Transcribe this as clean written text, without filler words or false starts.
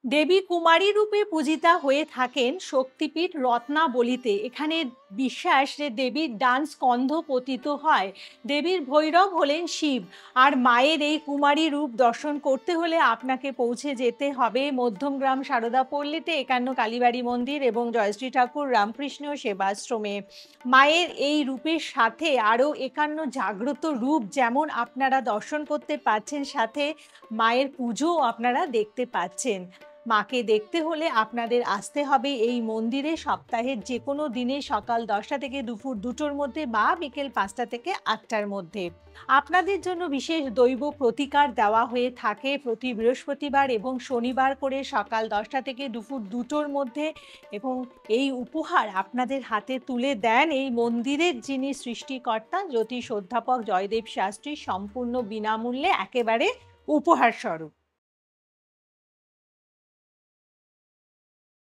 দেবী কুমারী রূপে পূজিতা হয়ে থাকেন শক্তিপীঠ রত্নাবলীতে। এখানে বিশ্বাস যে দেবীর ডান স্কন্ধ পতিত হয়। দেবীর ভৈরব হলেন শিব। আর মায়ের এই কুমারী রূপ দর্শন করতে হলে আপনাকে পৌঁছে যেতে হবে মধ্যমগ্রাম সারদা পল্লীতে একান্ন কালীবাড়ি মন্দির এবং জয়শ্রী ঠাকুর রামকৃষ্ণ সেবাশ্রমে। মায়ের এই রূপের সাথে আরও একান্ন জাগ্রত রূপ যেমন আপনারা দর্শন করতে পাচ্ছেন, সাথে মায়ের পুজোও আপনারা দেখতে পাচ্ছেন। মাকে দেখতে হলে আপনাদের আসতে হবে এই মন্দিরে সপ্তাহের যে কোনো দিনে সকাল 10টা থেকে দুপুর 2টোর মধ্যে বা বিকেল 5টা থেকে 8টার মধ্যে। আপনাদের জন্য বিশেষ দৈব প্রতিকার দেওয়া হয়ে থাকে প্রতি বৃহস্পতিবার এবং শনিবার করে সকাল 10টা থেকে দুপুর 2টোর মধ্যে, এবং এই উপহার আপনাদের হাতে তুলে দেন এই মন্দিরের যিনি সৃষ্টিকর্তা জ্যোতিষ অধ্যাপক জয়দেব শাস্ত্রী সম্পূর্ণ বিনামূল্যে একেবারে উপহার স্বরূপ।